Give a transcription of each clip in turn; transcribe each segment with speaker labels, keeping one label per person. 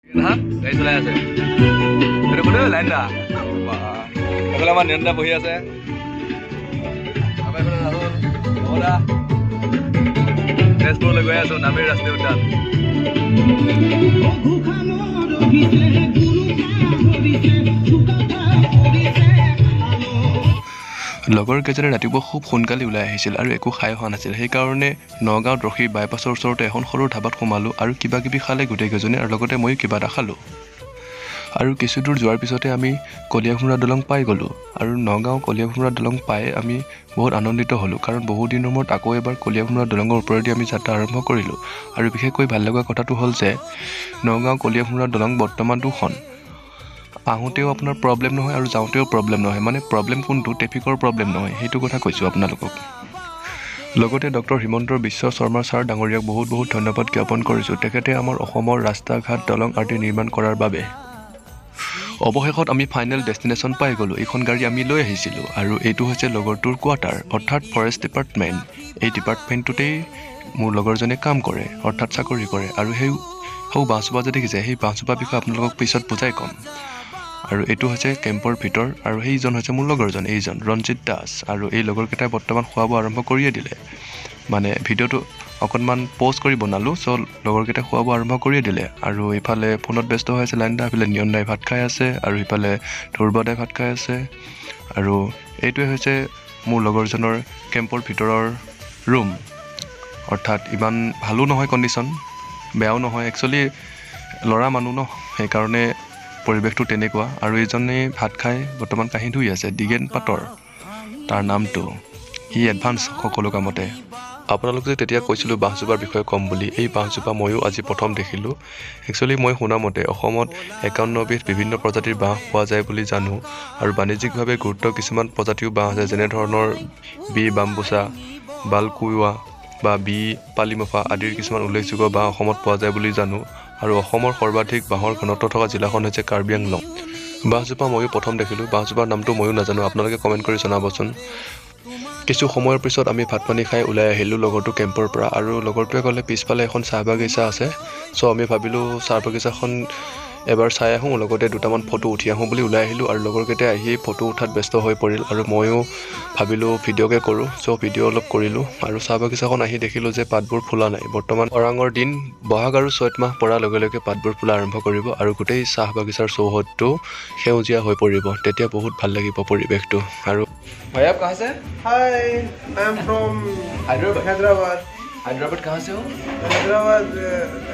Speaker 1: গাড়ী চলাই আছে এইটো কোনে লাইন দা এইফালে আমাৰ নিয়ন্তা বহি আছে তেজপুৰলৈ গৈ আছো নামেৰি ৰাষ্ট্ৰীয় উদ্যান লগৰ কেইজনে ৰাতিপুৱা খুব সোনকালে ওলাই আহিছিল আৰু একো খাই হোৱা নাছিল সেইকাৰণে নগাঁৱত ৰখি বাইপাছৰ ওচৰতে এখন সৰু ধাবাত সোমালোঁ আৰু কিবা কিবি খালে গোটেইকেইজনে আৰু লগতে ময়ো কিবা এটা খালোঁ আৰু কিছু দূৰ যোৱাৰ পিছতে আমি কলীয়াভোমোৰা দলং পাই গ'লোঁ আৰু নগাঁও কলীয়াভোমোৰা দলং পাই আমি বহুত আনন্দিত হ'লোঁ কাৰণ বহুত দিনৰ মূৰত আকৌ এবাৰ কলীয়াভোমোৰা দলঙৰ ওপৰেদি আমি যাত্ৰা আৰম্ভ কৰিলোঁ আৰু বিশেষকৈ ভাল লগা কথাটো হ'ল যে নগাঁও কলীয়াভোমোৰা দলং বৰ্তমান দুখন আহোঁতেও আপোনাৰ প্ৰব্লেম নহয় আৰু যাওঁতেও প্ৰব্লেম নহয় মানে প্ৰব্লেম কোনটো ট্ৰেফিকৰ প্ৰব্লেম নহয় সেইটো কথা কৈছোঁ আপোনালোকক লগতে ডক্টৰ হিমন্ত বিশ্ব শৰ্মা ছাৰ ডাঙৰীয়াক বহুত বহুত ধন্যবাদ জ্ঞাপন কৰিছোঁ তেখেতে আমাৰ অসমৰ ৰাস্তা ঘাট দলং আদি নিৰ্মাণ কৰাৰ বাবে অৱশেষত আমি ফাইনেল ডেষ্টিনেশ্যন পাই গ'লোঁ এইখন গাড়ী আমি লৈ আহিছিলোঁ আৰু এইটো হৈছে লগৰটোৰ কোৱাৰ্টাৰ অৰ্থাৎ ফৰেষ্ট ডিপাৰ্টমেণ্ট এই ডিপাৰ্টমেণ্টটোতেই মোৰ লগৰজনে কাম কৰে অৰ্থাৎ চাকৰি কৰে আৰু সেই বাঁহজোপা যে দেখিছে সেই বাঁহজোপাৰ বিষয়ে আপোনালোকক পিছত বুজাই ক'ম আৰু এইটো হৈছে কেম্পৰ ভিতৰ আৰু সেইজন হৈছে মোৰ লগৰজন এইজন ৰঞ্জিত দাস আৰু এই লগৰকেইটাই বৰ্তমান খোৱা বোৱা আৰম্ভ কৰিয়ে দিলে মানে ভিডিঅ'টো অকণমান প'জ কৰি বনালোঁ চ' লগৰকেইটাই খোৱা বোৱা আৰম্ভ কৰিয়ে দিলে আৰু ইফালে ফোনত ব্যস্ত হৈ আছে লাইনদা ইফালে নিয়ন্দাই ভাত খাই আছে আৰু ইফালে ধ্ৰুৱদাই ভাত খাই আছে আৰু এইটোৱে হৈছে মোৰ লগৰজনৰ কেম্পৰ ভিতৰৰ ৰুম অৰ্থাৎ ইমান ভালো নহয় কণ্ডিশ্যন বেয়াও নহয় একচুৱেলি ল'ৰা মানুহ ন সেইকাৰণে পৰিৱেশটো তেনেকুৱা আৰু এইজনে ভাত খাই বৰ্তমান কাঁহী ধুই আছে দিগেন পাতৰ তাৰ নামটো ই এডভান্স সকলো কামতে আপোনালোকে যে তেতিয়া কৈছিলোঁ বাঁহজোপাৰ বিষয়ে ক'ম বুলি এই বাঁহজোপা ময়ো আজি প্ৰথম দেখিলোঁ একচুৱেলি মই শুনামতে অসমত 51বিধ বিভিন্ন প্ৰজাতিৰ বাঁহ পোৱা যায় বুলি জানো আৰু বাণিজ্যিকভাৱে গুৰুত্ব কিছুমান প্ৰজাতিও বাঁহ আছে যেনেধৰণৰ বি বাম্বুচা বালকুৱা বা বি পালিমফা আদিৰ কিছুমান উল্লেখযোগ্য বাঁহ অসমত পোৱা যায় বুলি জানো আৰু অসমৰ সৰ্বাধিক বাঁহৰ ঘনত্ব থকা জিলাখন হৈছে কাৰ্বি আংলং বাঁহজোপা ময়ো প্ৰথম দেখিলোঁ বাঁহজোপাৰ নামটো ময়ো নাজানো আপোনালোকে কমেণ্ট কৰি জনাবচোন কিছু সময়ৰ পিছত আমি ভাত পানী খাই ওলাই আহিলোঁ লগৰটো কেম্পৰ পৰা আৰু লগৰটোৱে ক'লে পিছফালে এখন চাহ বাগিচা আছে চ' আমি ভাবিলোঁ চাহ বাগিচাখন এবাৰ চাই আহোঁ লগতে দুটামান ফটো উঠি আহোঁ বুলি ওলাই আহিলোঁ আৰু লগৰকেইটাই আহি ফটো উঠাত ব্যস্ত হৈ পৰিল আৰু ময়ো ভাবিলোঁ ভিডিঅ'কে কৰোঁ চ' ভিডিঅ' অলপ কৰিলোঁ আৰু চাহ বাগিচাখন আহি দেখিলোঁ যে পাতবোৰ ফুলা নাই বৰ্তমান খৰাঙৰ দিন বহাগ আৰু চৈত মাহ পৰাৰ লগে লগে পাতবোৰ ফুলা আৰম্ভ কৰিব আৰু গোটেই চাহ বাগিচাৰ চৌহদটো সেউজীয়া হৈ পৰিব তেতিয়া বহুত ভাল লাগিব পৰিৱেশটো আৰু भाई आप कहाँ से?
Speaker 2: Hi I am from Hyderabad
Speaker 1: Hyderabad कहाँ से हो?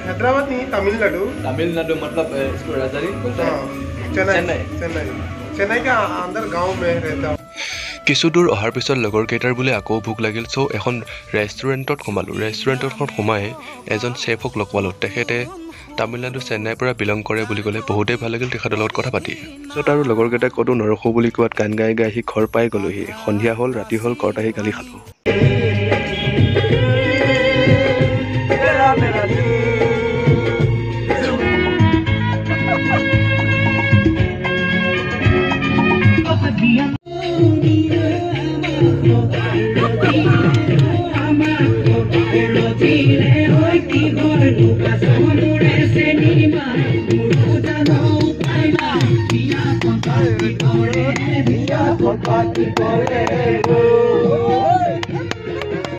Speaker 2: हैदराबाद नहीं तमिलनाडु
Speaker 1: तमिलनाडु मतलब इसको राजधानी बोलते हैं
Speaker 2: चेन्नई का अंदर गांव में रहता हूँ
Speaker 1: কিছু দূৰ অহাৰ পিছত লগৰকেইটাৰ বোলে আকৌ ভোক লাগিল চ' এখন ৰেষ্টুৰেণ্টত সোমালোঁ ৰেষ্টুৰেণ্টত সোমাই এজন চেফক লগ পালোঁ তেখেতে তামিলনাডু চেন্নাইৰ পৰা বিলং কৰে বুলি ক'লে বহুতেই ভাল লাগিল তেখেতৰ লগত কথা পাতি পিছত আৰু লগৰকেইটাই ক'তো নৰখোঁ বুলি কোৱাত গান গাই গাই সি ঘৰ পাই গ'লোহি সন্ধিয়া হ'ল ৰাতি হ'ল ঘৰত আহি গালি খালোঁ
Speaker 2: Compartir por